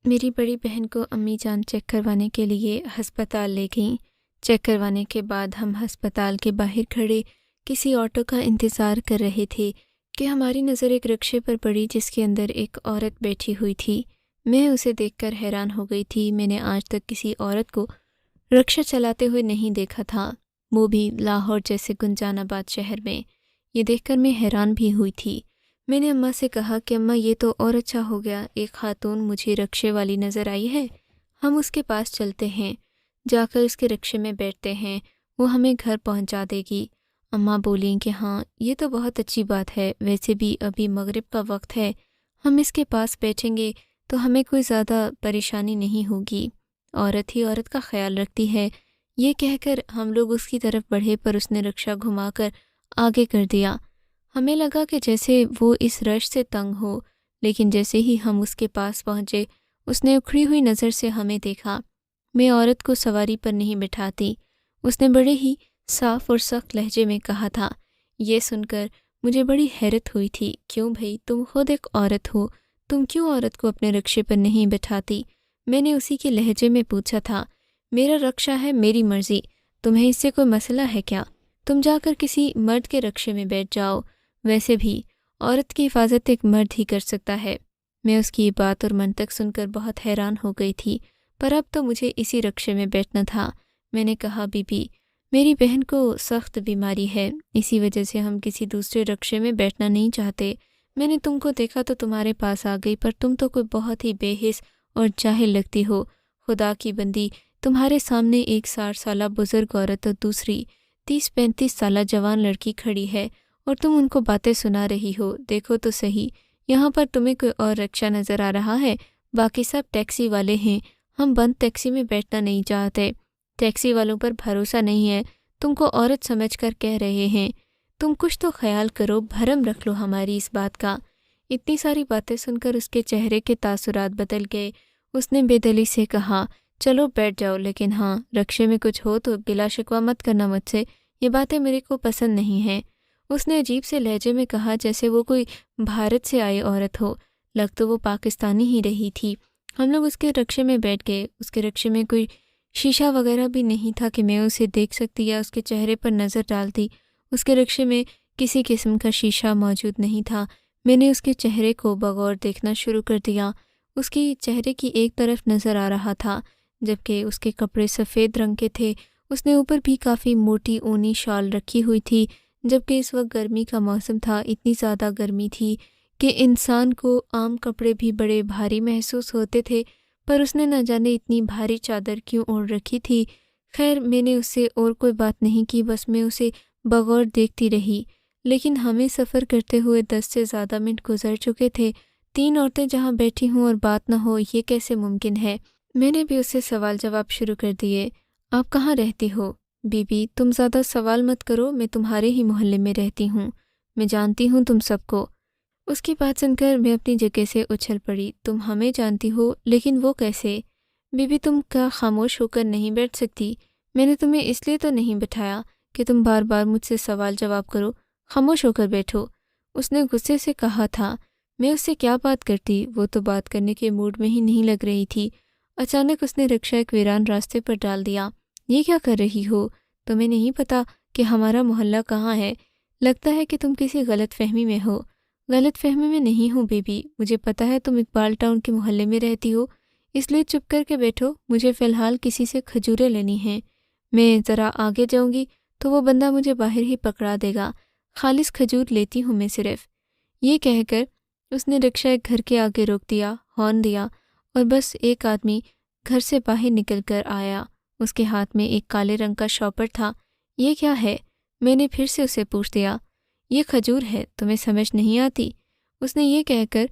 میری بڑی بہن کو امی جان چیک کروانے کے لیے ہسپتال لے گئیں۔ چیک کروانے کے بعد ہم ہسپتال کے باہر کھڑے کسی آٹو کا انتظار کر رہے تھے کہ ہماری نظر ایک رکشے پر پڑی جس کے اندر ایک عورت بیٹھی ہوئی تھی۔ میں اسے دیکھ کر حیران ہو گئی تھی۔ میں نے آج تک کسی عورت کو رکشہ چلاتے ہوئے نہیں دیکھا تھا، وہ بھی لاہور جیسے گنجان آباد شہر میں۔ یہ دیکھ کر میں حیران بھی ہوئی تھی۔ میں نے اماں سے کہا کہ اماں یہ تو اور اچھا ہو گیا، ایک خاتون مجھے رکشے والی نظر آئی ہے، ہم اس کے پاس چلتے ہیں، جا کر اس کے رکشے میں بیٹھتے ہیں، وہ ہمیں گھر پہنچا دے گی۔ اماں بولیں کہ ہاں یہ تو بہت اچھی بات ہے، ویسے بھی ابھی مغرب کا وقت ہے، ہم اس کے پاس بیٹھیں گے تو ہمیں کوئی زیادہ پریشانی نہیں ہوگی، عورت ہی عورت کا خیال رکھتی ہے۔ یہ کہہ کر ہم لوگ اس کی طرف بڑھے پر اس نے رکشہ گھما کر آگے کر دیا۔ ہمیں لگا کہ جیسے وہ اس رش سے تنگ ہو، لیکن جیسے ہی ہم اس کے پاس پہنچے اس نے اکھڑی ہوئی نظر سے ہمیں دیکھا۔ میں عورت کو سواری پر نہیں بٹھاتی، اس نے بڑے ہی صاف اور سخت لہجے میں کہا تھا۔ یہ سن کر مجھے بڑی حیرت ہوئی تھی، کیوں بھئی تم خود ایک عورت ہو، تم کیوں عورت کو اپنے رکشے پر نہیں بٹھاتی؟ میں نے اسی کے لہجے میں پوچھا تھا۔ میرا رکشہ ہے، میری مرضی، تمہیں اس سے کوئی مسئلہ ہے کیا؟ تم جا کر کسی مرد کے رکشے میں بیٹھ جاؤ، ویسے بھی عورت کی حفاظت ایک مرد ہی کر سکتا ہے۔ میں اس کی یہ بات اور منطق سن کر بہت حیران ہو گئی تھی، پر اب تو مجھے اسی رکشے میں بیٹھنا تھا۔ میں نے کہا بی بی میری بہن کو سخت بیماری ہے، اسی وجہ سے ہم کسی دوسرے رکشے میں بیٹھنا نہیں چاہتے۔ میں نے تم کو دیکھا تو تمہارے پاس آ گئی، پر تم تو کوئی بہت ہی بے حس اور جاہل لگتی ہو۔ خدا کی بندی، تمہارے سامنے ایک 60 سالہ بزرگ عورت اور دوسری 30-35 سالہ جوان لڑکی کھڑی ہے اور تم ان کو باتیں سنا رہی ہو۔ دیکھو تو صحیح، یہاں پر تمہیں کوئی اور رکشہ نظر آ رہا ہے؟ باقی سب ٹیکسی والے ہیں، ہم بند ٹیکسی میں بیٹھنا نہیں چاہتے، ٹیکسی والوں پر بھروسہ نہیں ہے، تم کو عورت سمجھ کر کہہ رہے ہیں، تم کچھ تو خیال کرو، بھرم رکھ لو ہماری اس بات کا۔ اتنی ساری باتیں سن کر اس کے چہرے کے تاثرات بدل گئے۔ اس نے بے دلی سے کہا چلو بیٹھ جاؤ، لیکن ہاں رکشے میں کچھ ہو تو گلا شکوہ مت کرنا مجھ سے، یہ باتیں میرے کو پسند نہیں ہیں۔ اس نے عجیب سے لہجے میں کہا جیسے وہ کوئی بھارت سے آئی عورت ہو، لگ تو وہ پاکستانی ہی رہی تھی۔ ہم لوگ اس کے رکشے میں بیٹھ گئے۔ اس کے رکشے میں کوئی شیشہ وغیرہ بھی نہیں تھا کہ میں اسے دیکھ سکتی یا اس کے چہرے پر نظر ڈالتی۔ اس کے رکشے میں کسی قسم کا شیشہ موجود نہیں تھا۔ میں نے اس کے چہرے کو بغور دیکھنا شروع کر دیا۔ اس کی چہرے کی ایک طرف نظر آ رہا تھا، جبکہ اس کے کپڑے سفید رنگ کے تھے۔ اس نے اوپر بھی کافی موٹی اونی شال رکھی ہوئی تھی، جبکہ اس وقت گرمی کا موسم تھا۔ اتنی زیادہ گرمی تھی کہ انسان کو عام کپڑے بھی بڑے بھاری محسوس ہوتے تھے، پر اس نے نہ جانے اتنی بھاری چادر کیوں اوڑھ رکھی تھی۔ خیر میں نے اس سے اور کوئی بات نہیں کی، بس میں اسے بغور دیکھتی رہی۔ لیکن ہمیں سفر کرتے ہوئے 10 سے زیادہ منٹ گزر چکے تھے۔ 3 عورتیں جہاں بیٹھی ہوں اور بات نہ ہو، یہ کیسے ممکن ہے؟ میں نے بھی اس سے سوال جواب شروع کر دیے۔ آپ کہاں رہتی ہو؟ بی بی تم زیادہ سوال مت کرو، میں تمہارے ہی محلے میں رہتی ہوں، میں جانتی ہوں تم سب کو۔ اس کی بات سن کر میں اپنی جگہ سے اچھل پڑی۔ تم ہمیں جانتی ہو، لیکن وہ کیسے؟ بی بی تم کیا خاموش ہو کر نہیں بیٹھ سکتی؟ میں نے تمہیں اس لیے تو نہیں بٹھایا کہ تم بار بار مجھ سے سوال جواب کرو، خاموش ہو کر بیٹھو۔ اس نے غصے سے کہا تھا۔ میں اس سے کیا بات کرتی، وہ تو بات کرنے کے موڈ میں ہی نہیں لگ رہی تھی۔ اچانک اس نے رکشہ ایک ویران راستے پر ڈال دیا۔ یہ کیا کر رہی ہو؟ تمہیں نہیں پتا کہ ہمارا محلہ کہاں ہے؟ لگتا ہے کہ تم کسی غلط فہمی میں ہو۔ غلط فہمی میں نہیں ہوں بی بی، مجھے پتا ہے تم اقبال ٹاؤن کے محلے میں رہتی ہو، اس لیے چپ کر کے بیٹھو، مجھے فی الحال کسی سے کھجوریں لینی ہیں۔ میں ذرا آگے جاؤں گی تو وہ بندہ مجھے باہر ہی پکڑا دے گا، خالص کھجور لیتی ہوں میں صرف۔ یہ کہہ کر اس نے رکشہ ایک گھر کے آگے روک دیا، ہارن دیا اور بس ایک آدمی گھر سے باہر نکل کر آیا۔ اس کے ہاتھ میں ایک کالے رنگ کا شاپر تھا۔ یہ کیا ہے؟ میں نے پھر سے اسے پوچھ دیا۔ یہ کھجور ہے، تمہیں سمجھ نہیں آتی؟ اس نے یہ کہہ کر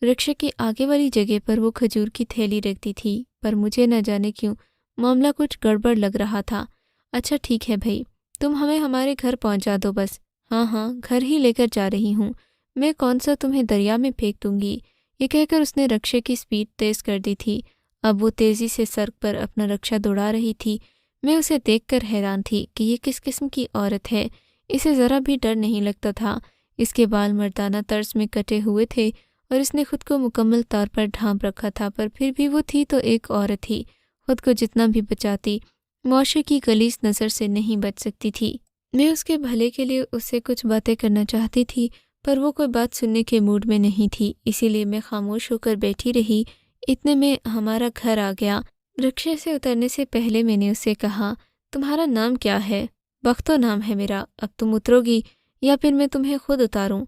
رکشے کی آگے والی جگہ پر وہ کھجور کی تھیلی رکھ دی تھی، پر مجھے نہ جانے کیوں معاملہ کچھ گڑبڑ لگ رہا تھا۔ اچھا ٹھیک ہے بھائی، تم ہمیں ہمارے گھر پہنچا دو بس۔ ہاں ہاں گھر ہی لے کر جا رہی ہوں، میں کون سا تمہیں دریا میں پھینک دوں گی۔ یہ کہہ کر اس نے رکشے کی سپیڈ تیز کر دی تھی۔ اب وہ تیزی سے سڑک پر اپنا رکشہ دوڑا رہی تھی۔ میں اسے دیکھ کر حیران تھی کہ یہ کس قسم کی عورت ہے، اسے ذرا بھی ڈر نہیں لگتا تھا۔ اس کے بال مردانہ طرز میں کٹے ہوئے تھے اور اس نے خود کو مکمل طور پر ڈھانپ رکھا تھا، پر پھر بھی وہ تھی تو ایک عورت ہی، خود کو جتنا بھی بچاتی معاشرے کی غلیظ نظر سے نہیں بچ سکتی تھی۔ میں اس کے بھلے کے لیے اس سے کچھ باتیں کرنا چاہتی تھی، پر وہ کوئی بات سننے کے موڈ میں نہیں تھی، اسی لیے میں خاموش ہو کر بیٹھی رہی۔ اتنے میں ہمارا گھر آ گیا۔ رکشے سے اترنے سے پہلے میں نے اس سے کہا، تمہارا نام کیا ہے؟ بختو نام ہے میرا، اب تم اترو گی یا پھر میں تمہیں خود اتاروں؟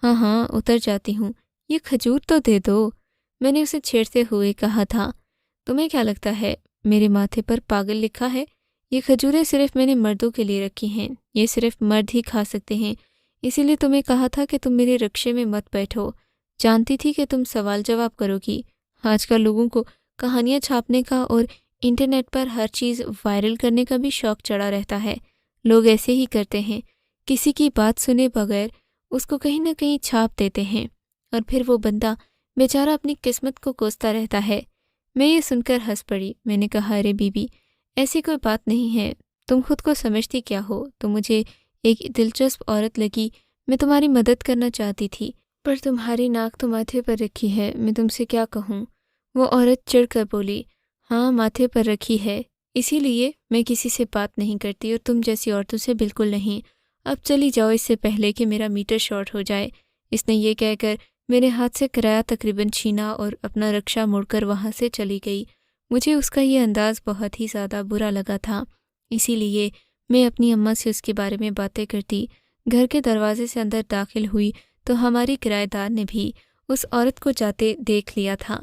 ہاں ہاں اتر جاتی ہوں، یہ کھجور تو دے دو، میں نے اسے چھیڑتے ہوئے کہا تھا۔ تمہیں کیا لگتا ہے میرے ماتھے پر پاگل لکھا ہے؟ یہ کھجوریں صرف میں نے مردوں کے لیے رکھی ہیں، یہ صرف مرد ہی کھا سکتے ہیں، اسی لیے تمہیں کہا تھا کہ تم میرے رکشے میں مت بیٹھو، جانتی تھی کہ تم سوال جواب کرو گی۔ آج کل لوگوں کو کہانیاں چھاپنے کا اور انٹرنیٹ پر ہر چیز وائرل کرنے کا بھی شوق چڑھا رہتا ہے۔ لوگ ایسے ہی کرتے ہیں، کسی کی بات سنے بغیر اس کو کہیں نہ کہیں چھاپ دیتے ہیں، اور پھر وہ بندہ بیچارہ اپنی قسمت کو کوستا رہتا ہے۔ میں یہ سن کر ہنس پڑی۔ میں نے کہا، ارے بی بی، ایسی کوئی بات نہیں ہے، تم خود کو سمجھتی کیا ہو؟ تم مجھے ایک دلچسپ عورت لگی، میں تمہاری مدد کرنا چاہتی تھی، پر تمہاری ناک تو ماتھے پر رکھی ہے، میں تم سے کیا کہوں؟ وہ عورت چڑھ کر بولی، ہاں ماتھے پر رکھی ہے، اسی لیے میں کسی سے بات نہیں کرتی اور تم جیسی عورتوں سے بالکل نہیں۔ اب چلی جاؤ اس سے پہلے کہ میرا میٹر شارٹ ہو جائے۔ اس نے یہ کہہ کر میرے ہاتھ سے کرایہ تقریباً چھینا اور اپنا رکشہ موڑ کر وہاں سے چلی گئی۔ مجھے اس کا یہ انداز بہت ہی زیادہ برا لگا تھا، اسی لیے میں اپنی اماں سے اس کے بارے میں باتیں کرتی۔ گھر کے دروازے سے اندر داخل ہوئی تو ہماری کرایہ دار نے بھی اس عورت کو جاتے دیکھ لیا تھا۔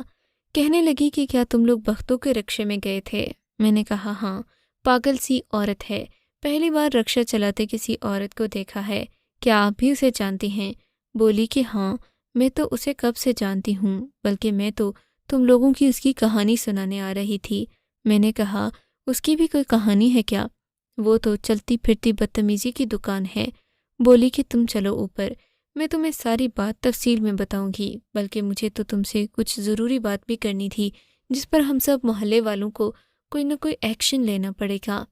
کہنے لگی کہ کیا تم لوگ بختوں کے رکشے میں گئے تھے؟ میں نے کہا ہاں، پاگل سی عورت ہے، پہلی بار رکشہ چلاتے کسی عورت کو دیکھا ہے، کیا آپ بھی اسے جانتی ہیں؟ بولی کہ ہاں، میں تو اسے کب سے جانتی ہوں، بلکہ میں تو تم لوگوں کی اس کی کہانی سنانے آ رہی تھی۔ میں نے کہا، اس کی بھی کوئی کہانی ہے کیا؟ وہ تو چلتی پھرتی بدتمیزی کی دکان ہے۔ بولی کہ تم چلو اوپر، میں تمہیں ساری بات تفصیل میں بتاؤں گی، بلکہ مجھے تو تم سے کچھ ضروری بات بھی کرنی تھی جس پر ہم سب محلے والوں کو کوئی نہ کوئی ایکشن لینا پڑے گا۔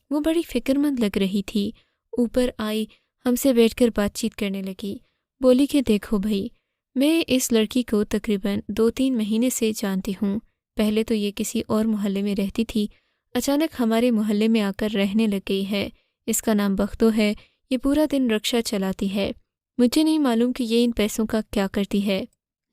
وہ بڑی فکر مند لگ رہی تھی، اوپر آئی، ہم سے بیٹھ کر بات چیت کرنے لگی۔ بولی کہ دیکھو بھائی، میں اس لڑکی کو تقریباً 2-3 مہینے سے جانتی ہوں۔ پہلے تو یہ کسی اور محلے میں رہتی تھی، اچانک ہمارے محلے میں آ کر رہنے لگ گئی ہے۔ اس کا نام بختو ہے، یہ پورا دن رکشہ چلاتی ہے۔ مجھے نہیں معلوم کہ یہ ان پیسوں کا کیا کرتی ہے،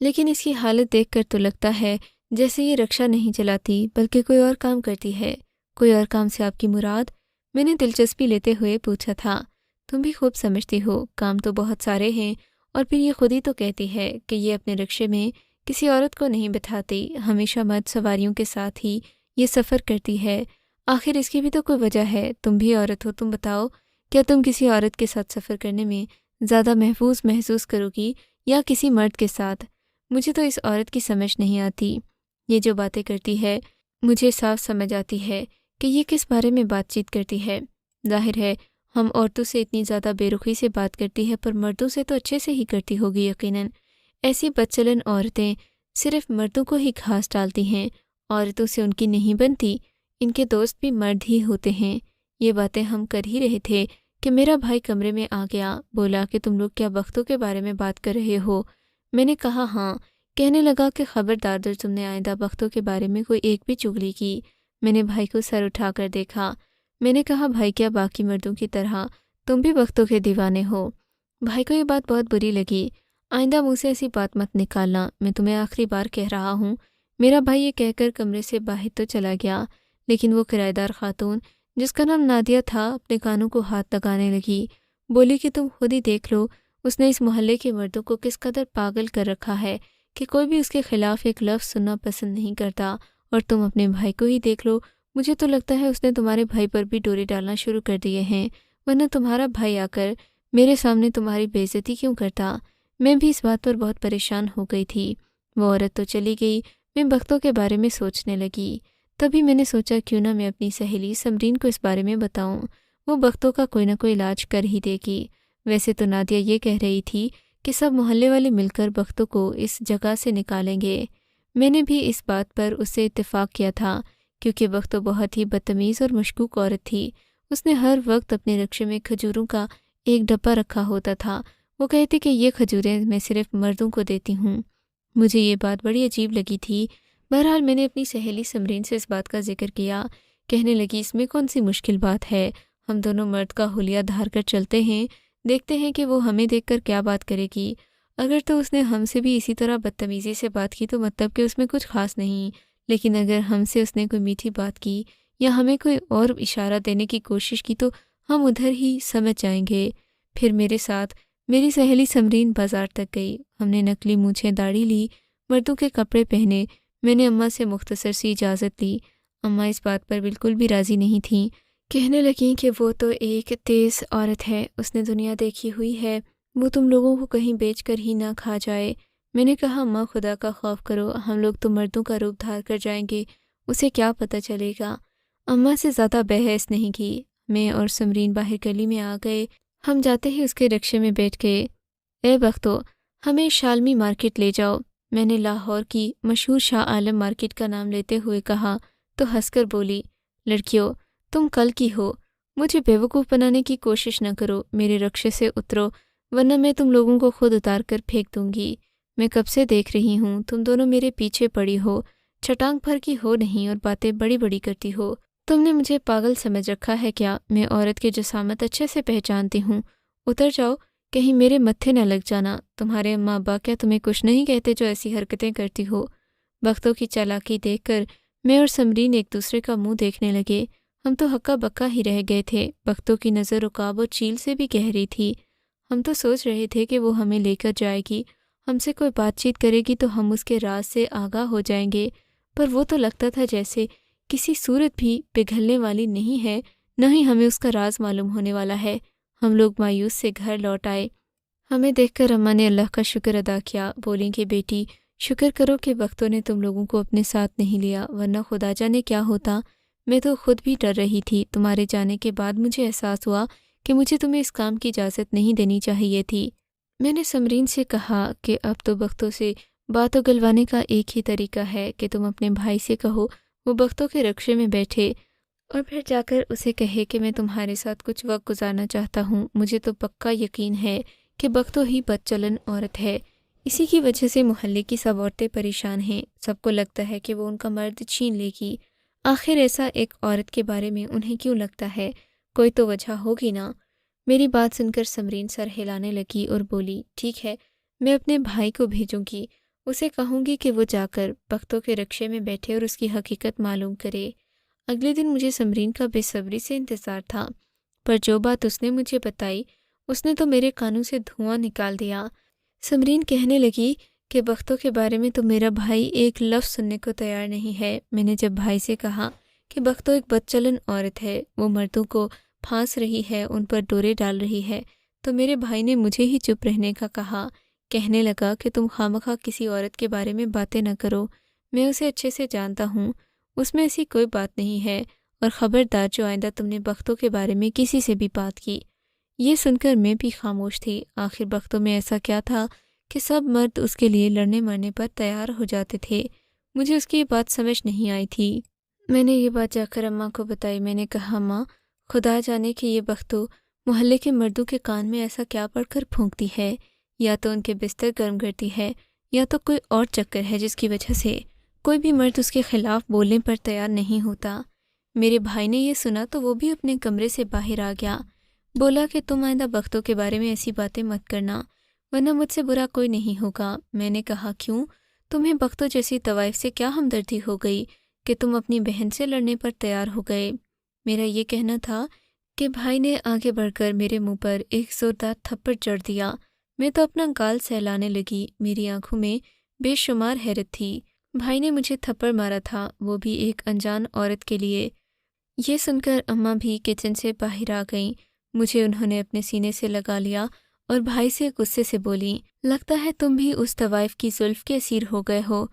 لیکن اس کی حالت دیکھ کر تو لگتا ہے جیسے یہ رکشہ نہیں چلاتی بلکہ کوئی اور کام کرتی ہے۔ کوئی اور کام سے آپ کی مراد؟ میں نے دلچسپی لیتے ہوئے پوچھا تھا۔ تم بھی خوب سمجھتی ہو، کام تو بہت سارے ہیں، اور پھر یہ خود ہی تو کہتی ہے کہ یہ اپنے رکشے میں کسی عورت کو نہیں بٹھاتی، ہمیشہ مرد سواریوں کے ساتھ ہی یہ سفر کرتی ہے۔ آخر اس کی بھی تو کوئی وجہ ہے، تم بھی عورت ہو، تم بتاؤ، کیا تم کسی عورت کے ساتھ سفر کرنے میں زیادہ محفوظ محسوس کرو گی یا کسی مرد کے ساتھ؟ مجھے تو اس عورت کی سمجھ نہیں آتی، یہ جو باتیں کرتی ہے مجھے صاف سمجھ آتی ہے کہ یہ کس بارے میں بات چیت کرتی ہے۔ ظاہر ہے ہم عورتوں سے اتنی زیادہ بے رخی سے بات کرتی ہے، پر مردوں سے تو اچھے سے ہی کرتی ہوگی یقیناً۔ ایسی بدچلن عورتیں صرف مردوں کو ہی گھاس ڈالتی ہیں، عورتوں سے ان کی نہیں بنتی، ان کے دوست بھی مرد ہی ہوتے ہیں۔ یہ باتیں ہم کر ہی رہے تھے کہ میرا بھائی کمرے میں آ گیا، بولا کہ تم لوگ کیا بختوں کے بارے میں بات کر رہے ہو؟ میں نے کہا ہاں۔ کہنے لگا کہ خبردار جب تم نے آئندہ بختوں کے بارے میں کوئی ایک بھی چغلی کی۔ میں نے بھائی کو سر اٹھا کر دیکھا۔ میں نے کہا، بھائی کیا باقی مردوں کی طرح تم بھی بختوں کے دیوانے ہو؟ بھائی کو یہ بات بہت بری لگی۔ آئندہ منہ سے ایسی بات مت نکالنا، میں تمہیں آخری بار کہہ رہا ہوں۔ میرا بھائی یہ کہہ کر کمرے سے باہر تو چلا گیا، لیکن وہ کرایہ دار خاتون جس کا نام نادیہ تھا اپنے کانوں کو ہاتھ لگانے لگی۔ بولی کہ تم خود ہی دیکھ لو، اس نے اس محلے کے مردوں کو کس قدر پاگل کر رکھا ہے کہ کوئی بھی اس کے خلاف ایک لفظ سننا پسند نہیں کرتا، اور تم اپنے بھائی کو ہی دیکھ لو، مجھے تو لگتا ہے اس نے تمہارے بھائی پر بھی ڈورے ڈالنا شروع کر دیے ہیں، ورنہ تمہارا بھائی آ کر میرے سامنے تمہاری بے عزتی کیوں کرتا؟ میں بھی اس بات پر بہت پریشان ہو گئی تھی۔ وہ عورت تو چلی گئی، میں بختوں کے بارے میں سوچنے لگی۔ تبھی میں نے سوچا کیوں نہ میں اپنی سہیلی سمرین کو اس بارے میں بتاؤں، وہ بختوں کا کوئی نہ کوئی علاج کر ہی دے گی۔ ویسے تو نادیہ یہ کہہ رہی تھی کہ سب محلے والے مل کر بختوں کو اس جگہ سے نکالیں گے۔ میں نے بھی اس بات پر اس سے اتفاق کیا تھا، کیونکہ بختوں بہت ہی بدتمیز اور مشکوک عورت تھی۔ اس نے ہر وقت اپنے رکشے میں کھجوروں کا ایک ڈبہ رکھا ہوتا تھا۔ وہ کہتی کہ یہ کھجوریں میں صرف مردوں کو دیتی ہوں۔ مجھے یہ بات بڑی عجیب لگی تھی۔ بہرحال میں نے اپنی سہیلی سمرین سے اس بات کا ذکر کیا۔ کہنے لگی اس میں کون سی مشکل بات ہے، ہم دونوں مرد کا حلیہ دھار کر چلتے ہیں، دیکھتے ہیں کہ وہ ہمیں دیکھ کر کیا بات کرے گی۔ اگر تو اس نے ہم سے بھی اسی طرح بدتمیزی سے بات کی تو مطلب کہ اس میں کچھ خاص نہیں، لیکن اگر ہم سے اس نے کوئی میٹھی بات کی یا ہمیں کوئی اور اشارہ دینے کی کوشش کی تو ہم ادھر ہی سمجھ جائیں گے۔ پھر میرے ساتھ میری سہیلی سمرین بازار تک گئی۔ ہم نے نقلی مونچھیں داڑھی لی، مردوں کے کپڑے پہنے۔ میں نے اماں سے مختصر سی اجازت لی۔ اماں اس بات پر بالکل بھی راضی نہیں تھیں۔ کہنے لگیں کہ وہ تو ایک تیز عورت ہے، اس نے دنیا دیکھی ہوئی ہے، وہ تم لوگوں کو کہیں بیچ کر ہی نہ کھا جائے۔ میں نے کہا اماں خدا کا خوف کرو، ہم لوگ تو مردوں کا روپ دھار کر جائیں گے، اسے کیا پتہ چلے گا۔ اماں سے زیادہ بحث نہیں کی۔ میں اور سمرین باہر گلی میں آ گئے۔ ہم جاتے ہی اس کے رکشے میں بیٹھ گئے۔ اے بختو، ہمیں شالمی مارکیٹ لے جاؤ۔ میں نے لاہور کی مشہور شاہ عالم مارکیٹ کا نام لیتے ہوئے کہا تو ہنس کر بولی، لڑکیوں تم کل کی ہو، مجھے بیوقوف بنانے کی کوشش نہ کرو، میرے رکشے سے اترو ورنہ میں تم لوگوں کو خود اتار کر پھینک دوں گی۔ میں کب سے دیکھ رہی ہوں تم دونوں میرے پیچھے پڑی ہو، چھٹانگ بھر کی ہو نہیں اور باتیں بڑی بڑی کرتی ہو۔ تم نے مجھے پاگل سمجھ رکھا ہے کیا؟ میں عورت کی جسامت اچھے سے پہچانتی ہوں، اتر جاؤ، کہیں میرے متھے نہ لگ جانا۔ تمہارے اماں ابا کیا تمہیں کچھ نہیں کہتے جو ایسی حرکتیں کرتی ہو؟ بختوں کی چالاکی دیکھ کر میں اور سمرین ایک دوسرے کا منہ دیکھنے لگے۔ ہم تو ہکا بکا ہی رہ گئے تھے۔ بختوں کی نظر عقاب اور چیل سے بھی گہری تھی۔ ہم تو سوچ رہے تھے کہ وہ ہمیں لے کر جائے گی، ہم سے کوئی بات چیت کرے گی تو ہم اس کے راز سے آگاہ ہو جائیں گے، پر وہ تو لگتا تھا جیسے کسی صورت بھی پگھلنے والی نہیں ہے، نہ ہی ہمیں اس کا راز معلوم ہونے والا ہے۔ ہم لوگ مایوس سے گھر لوٹ آئے۔ ہمیں دیکھ کر اماں نے اللہ کا شکر ادا کیا، بولیں کہ بیٹی شکر کرو کہ بختوں نے تم لوگوں کو اپنے ساتھ نہیں لیا، ورنہ خدا جانے کیا ہوتا۔ میں تو خود بھی ڈر رہی تھی۔ تمہارے جانے کے بعد مجھے احساس ہوا کہ مجھے تمہیں اس کام کی اجازت نہیں دینی چاہیے تھی۔ میں نے سمرین سے کہا کہ اب تو بختوں سے بات اگلوانے کا ایک ہی طریقہ ہے کہ تم اپنے بھائی سے کہو وہ بختوں کے رکشے میں بیٹھے اور پھر جا کر اسے کہے کہ میں تمہارے ساتھ کچھ وقت گزارنا چاہتا ہوں۔ مجھے تو پکا یقین ہے کہ بختوں ہی بد چلن عورت ہے، اسی کی وجہ سے محلے کی سب عورتیں پریشان ہیں، سب کو لگتا ہے کہ وہ ان کا مرد چھین لے گی۔ آخر ایسا ایک عورت کے بارے میں انہیں کیوں لگتا ہے؟ کوئی تو وجہ ہوگی نا۔ میری بات سن کر سمرین سر ہلانے لگی اور بولی، ٹھیک ہے، میں اپنے بھائی کو بھیجوں گی، اسے کہوں گی کہ وہ جا کر بختوں کے رکشے میں بیٹھے اور اس کی حقیقت معلوم کرے۔ اگلے دن مجھے سمرین کا بے صبری سے انتظار تھا، پر جو بات اس نے مجھے بتائی اس نے تو میرے کانوں سے دھواں نکال دیا۔ سمرین کہنے لگی کہ بختوں کے بارے میں تو میرا بھائی ایک لفظ سننے کو تیار نہیں ہے۔ میں نے جب بھائی سے کہا کہ بختوں ایک بد چلن عورت ہے، وہ مردوں کو پھانس رہی ہے، ان پر ڈورے ڈال رہی ہے، تو میرے بھائی نے مجھے ہی چپ رہنے کا کہا۔ کہنے لگا کہ تم خواہ کسی عورت کے بارے میں باتیں نہ کرو، میں اسے اچھے سے جانتا ہوں، اس میں ایسی کوئی بات نہیں ہے، اور خبردار جو آئندہ تم نے بختوں کے بارے میں کسی سے بھی بات کی۔ یہ سن کر میں بھی خاموش تھی۔ آخر بختوں میں ایسا کیا تھا کہ سب مرد اس کے لیے لڑنے مرنے پر تیار ہو جاتے تھے؟ مجھے اس کی یہ بات سمجھ نہیں آئی تھی۔ میں نے یہ بات جا کر اماں کو بتائی۔ میں نے کہا، ماں خدا جانے کہ یہ بختوں محلے کے مردوں کے کان میں ایسا کیا پڑھ کر پھونکتی ہے، یا تو ان کے بستر گرم کرتی ہے یا تو کوئی اور چکر ہے جس کی وجہ سے کوئی بھی مرد اس کے خلاف بولنے پر تیار نہیں ہوتا۔ میرے بھائی نے یہ سنا تو وہ بھی اپنے کمرے سے باہر آ گیا، بولا کہ تم آئندہ بختوں کے بارے میں ایسی باتیں مت کرنا ورنہ مجھ سے برا کوئی نہیں ہوگا۔ میں نے کہا، کیوں؟ تمہیں بختوں جیسی طوائف سے کیا ہمدردی ہو گئی کہ تم اپنی بہن سے لڑنے پر تیار ہو گئے؟ میرا یہ کہنا تھا کہ بھائی نے آگے بڑھ کر میرے منہ پر ایک زوردار تھپڑ جڑ دیا۔ میں تو اپنا گال سہلانے لگی، میری آنکھوں میں بے شمار حیرت تھی۔ بھائی نے مجھے تھپڑ مارا تھا، وہ بھی ایک انجان عورت کے لیے۔ یہ سن کر اماں بھی کچن سے باہر آ گئیں۔ مجھے انہوں نے اپنے سینے سے لگا لیا اور بھائی سے غصے سے بولیں، لگتا ہے تم بھی اس طوائف کی زلف کے اسیر ہو گئے ہو۔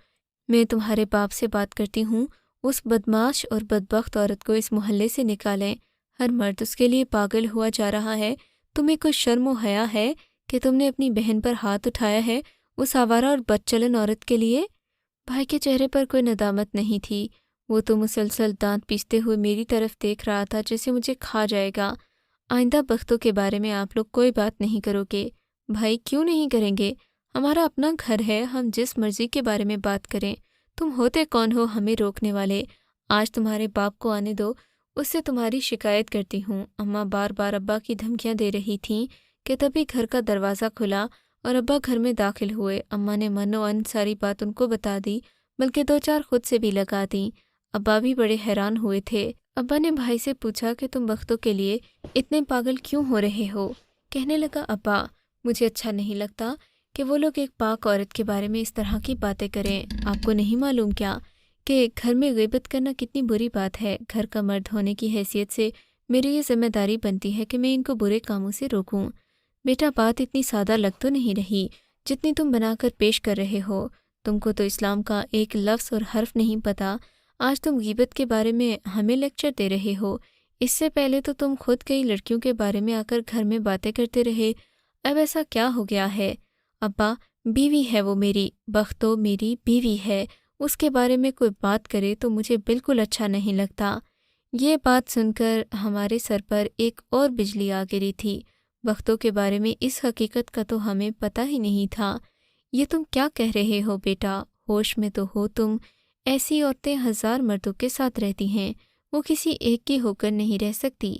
میں تمہارے باپ سے بات کرتی ہوں، اس بدمعاش اور بدبخت عورت کو اس محلے سے نکالیں۔ ہر مرد اس کے لیے پاگل ہوا جا رہا ہے۔ تمہیں کوئی شرم و حیا ہے کہ تم نے اپنی بہن پر ہاتھ اٹھایا ہے اس آوارہ اور بدچلن عورت کے لیے؟ بھائی کے چہرے پر کوئی ندامت نہیں تھی، وہ تو مسلسل دانت پیستے ہوئے میری طرف دیکھ رہا تھا جیسے مجھے کھا جائے گا۔ آئندہ بختوں کے بارے میں آپ لوگ کوئی بات نہیں کرو گے۔ بھائی کیوں نہیں کریں گے؟ ہمارا اپنا گھر ہے، ہم جس مرضی کے بارے میں بات کریں۔ تم ہوتے کون ہو ہمیں روکنے والے؟ آج تمہارے باپ کو آنے دو، اس سے تمہاری شکایت کرتی ہوں۔ اماں بار بار ابا کی دھمکیاں دے رہی تھیں کہ تبھی گھر کا دروازہ کھلا اور ابا گھر میں داخل ہوئے۔ اماں نے من و ان ساری بات ان کو بتا دی، بلکہ دو چار خود سے بھی لگا دیں۔ ابا بھی بڑے حیران ہوئے تھے۔ ابا نے بھائی سے پوچھا کہ تم بختوں کے لیے اتنے پاگل کیوں ہو رہے ہو؟ کہنے لگا، ابا مجھے اچھا نہیں لگتا کہ وہ لوگ ایک پاک عورت کے بارے میں اس طرح کی باتیں کریں۔ آپ کو نہیں معلوم کیا کہ گھر میں غیبت کرنا کتنی بری بات ہے؟ گھر کا مرد ہونے کی حیثیت سے میری یہ ذمہ داری بنتی ہے کہ میں ان کو برے کاموں سے روکوں۔ بیٹا بات اتنی سادہ لگ تو نہیں رہی جتنی تم بنا کر پیش کر رہے ہو۔ تم کو تو اسلام کا ایک لفظ اور حرف نہیں پتہ۔ آج تم غیبت کے بارے میں ہمیں لیکچر دے رہے ہو، اس سے پہلے تو تم خود کئی لڑکیوں کے بارے میں آ کر گھر میں باتیں کرتے رہے۔ اب ایسا کیا ہو گیا ہے؟ ابا بیوی ہے وہ میری، بختو میری بیوی ہے، اس کے بارے میں کوئی بات کرے تو مجھے بالکل اچھا نہیں لگتا۔ یہ بات سن کر ہمارے سر پر ایک اور بجلی آ گری تھی۔ بختوں کے بارے میں اس حقیقت کا تو ہمیں پتہ ہی نہیں تھا۔ یہ تم کیا کہہ رہے ہو بیٹا؟ ہوش میں تو ہو تم؟ ایسی عورتیں ہزار مردوں کے ساتھ رہتی ہیں، وہ کسی ایک کی ہو کر نہیں رہ سکتی۔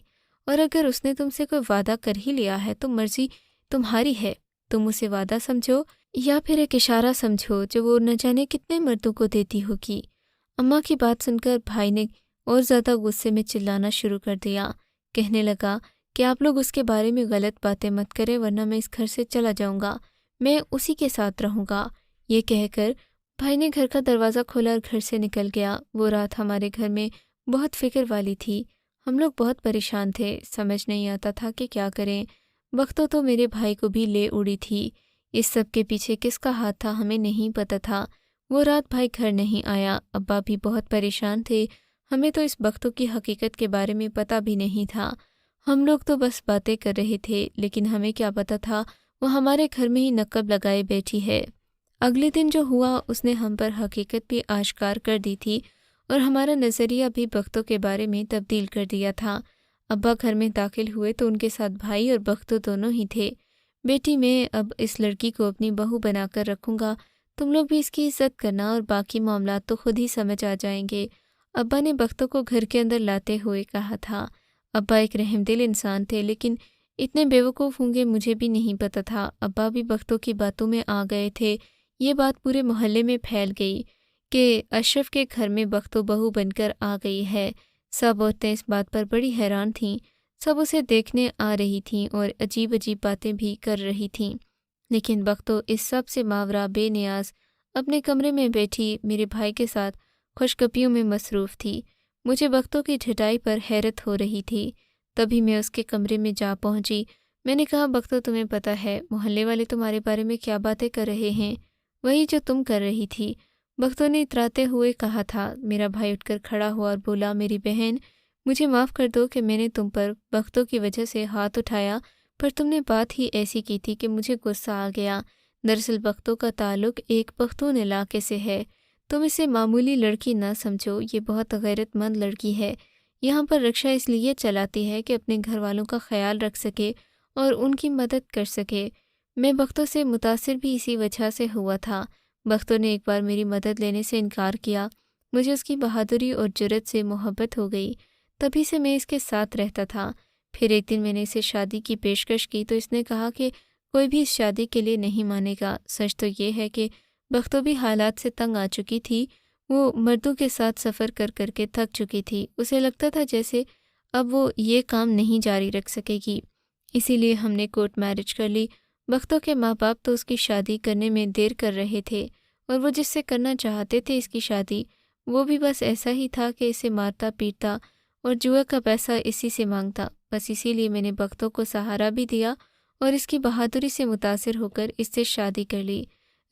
اور اگر اس نے تم سے کوئی وعدہ کر ہی لیا ہے تو مرضی تمہاری ہے، تم اسے وعدہ سمجھو یا پھر ایک اشارہ سمجھو جو وہ نہ جانے کتنے مردوں کو دیتی ہوگی۔ اماں کی بات سن کر بھائی نے اور زیادہ غصے میں چلانا شروع کر دیا۔ کہنے لگا کہ آپ لوگ اس کے بارے میں غلط باتیں مت کریں ورنہ میں اس گھر سے چلا جاؤں گا، میں اسی کے ساتھ رہوں گا۔ یہ کہہ کر بھائی نے گھر کا دروازہ کھولا اور گھر سے نکل گیا۔ وہ رات ہمارے گھر میں بہت فکر والی تھی، ہم لوگ بہت پریشان تھے، سمجھ نہیں آتا تھا کہ کیا کریں۔ بختوں تو میرے بھائی کو بھی لے اڑی تھی، اس سب کے پیچھے کس کا ہاتھ تھا ہمیں نہیں پتہ تھا۔ وہ رات بھائی گھر نہیں آیا، ابا بھی بہت پریشان تھے۔ ہمیں تو اس بختوں کی حقیقت کے بارے میں پتہ بھی نہیں تھا، ہم لوگ تو بس باتیں کر رہے تھے، لیکن ہمیں کیا پتہ تھا وہ ہمارے گھر میں ہی نقب لگائے بیٹھی ہے۔ اگلے دن جو ہوا اس نے ہم پر حقیقت بھی آشکار کر دی تھی اور ہمارا نظریہ بھی بختوں کے بارے میں تبدیل کر دیا تھا۔ ابا گھر میں داخل ہوئے تو ان کے ساتھ بھائی اور بختوں دونوں ہی تھے۔ بیٹی میں اب اس لڑکی کو اپنی بہو بنا کر رکھوں گا، تم لوگ بھی اس کی عزت کرنا اور باقی معاملات تو خود ہی سمجھ آ جائیں گے۔ ابا نے بختوں کو گھر کے اندر لاتے ہوئے کہا تھا۔ ابا ایک رحم دل انسان تھے، لیکن اتنے بیوقوف ہوں گے مجھے بھی نہیں پتہ تھا۔ ابا بھی بختوں کی باتوں میں آ گئے تھے۔ یہ بات پورے محلے میں پھیل گئی کہ اشرف کے گھر میں بختوں بہو بن کر آ گئی ہے۔ سب عورتیں اس بات پر بڑی حیران تھیں، سب اسے دیکھنے آ رہی تھیں اور عجیب عجیب باتیں بھی کر رہی تھیں، لیکن بختوں اس سب سے ماورا بے نیاز اپنے کمرے میں بیٹھی میرے بھائی کے ساتھ خوشگپیوں میں مصروف تھی۔ مجھے بختوں کی ڈھٹائی پر حیرت ہو رہی تھی۔ تبھی میں اس کے کمرے میں جا پہنچی۔ میں نے کہا، بختوں تمہیں پتہ ہے محلے والے تمہارے بارے میں کیا باتیں کر رہے ہیں؟ وہی جو تم کر رہی تھی۔ بختوں نے اتراتے ہوئے کہا تھا۔ میرا بھائی اٹھ کر کھڑا ہوا اور بولا، میری بہن مجھے معاف کر دو کہ میں نے تم پر بختوں کی وجہ سے ہاتھ اٹھایا، پر تم نے بات ہی ایسی کی تھی کہ مجھے غصہ آ گیا۔ دراصل بختوں کا تعلق ایک پختون علاقے سے ہے، تم اسے معمولی لڑکی نہ سمجھو، یہ بہت غیرت مند لڑکی ہے۔ یہاں پر رکشا اس لیے چلاتی ہے کہ اپنے گھر والوں کا خیال رکھ سکے اور ان کی مدد کر سکے۔ میں بختوں سے متاثر بھی اسی وجہ سے ہوا تھا۔ بختوں نے ایک بار میری مدد لینے سے انکار کیا، مجھے اس کی بہادری اور جرأت سے محبت ہو گئی، تبھی سے میں اس کے ساتھ رہتا تھا۔ پھر ایک دن میں نے اسے شادی کی پیشکش کی تو اس نے کہا کہ کوئی بھی اس شادی کے لیے نہیں مانے گا۔ سچ تو یہ ہے کہ بختوں بھی حالات سے تنگ آ چکی تھی، وہ مردوں کے ساتھ سفر کر کر کے تھک چکی تھی، اسے لگتا تھا جیسے اب وہ یہ کام نہیں جاری رکھ سکے گی، اسی لیے ہم نے کورٹ میرج کر لی۔ بختوں کے ماں باپ تو اس کی شادی کرنے میں دیر کر رہے تھے، اور وہ جس سے کرنا چاہتے تھے اس کی شادی، وہ بھی بس ایسا ہی تھا کہ اسے مارتا پیٹتا اور جوا کا پیسہ اسی سے مانگتا۔ بس اسی لیے میں نے بختوں کو سہارا بھی دیا اور اس کی بہادری سے متاثر ہو کر اس سے شادی کر لی۔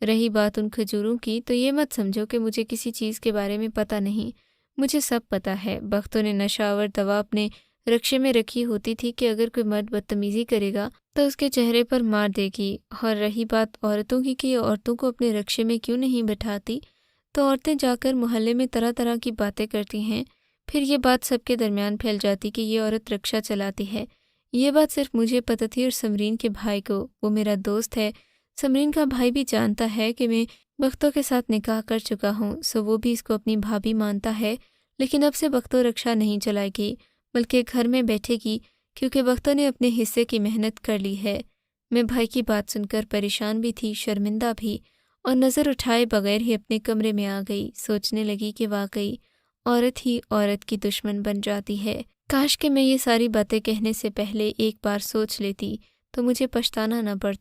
رہی بات ان کھجوروں کی، تو یہ مت سمجھو کہ مجھے کسی چیز کے بارے میں پتہ نہیں، مجھے سب پتہ ہے۔ بختوں نے نشہ آور دوا اپنے رکشے میں رکھی ہوتی تھی کہ اگر کوئی مرد بدتمیزی کرے گا تو اس کے چہرے پر مار دے گی۔ اور رہی بات عورتوں کی کہ یہ عورتوں کو اپنے رکشے میں کیوں نہیں بٹھاتی، تو عورتیں جا کر محلے میں طرح طرح کی باتیں کرتی ہیں، پھر یہ بات سب کے درمیان پھیل جاتی کہ یہ عورت رکشہ چلاتی ہے۔ یہ بات صرف مجھے پتہ تھی اور سمرین کے بھائی کو، وہ میرا دوست ہے، سمرین کا بھائی بھی جانتا ہے کہ میں بختوں کے ساتھ نکاح کر چکا ہوں، سو وہ بھی اس کو اپنی بھابھی مانتا ہے، لیکن اب سے بختوں رکشا نہیں چلائے گی بلکہ گھر میں بیٹھے گی کیونکہ بختوں نے اپنے حصے کی محنت کر لی ہے۔ میں بھائی کی بات سن کر پریشان بھی تھی، شرمندہ بھی، اور نظر اٹھائے بغیر ہی اپنے کمرے میں آ گئی۔ سوچنے لگی کہ واقعی عورت ہی عورت کی دشمن بن جاتی ہے۔ کاش کہ میں یہ ساری باتیں کہنے سے پہلے ایک بار سوچ لیتی تو مجھے پچھتانا نہ پڑتا۔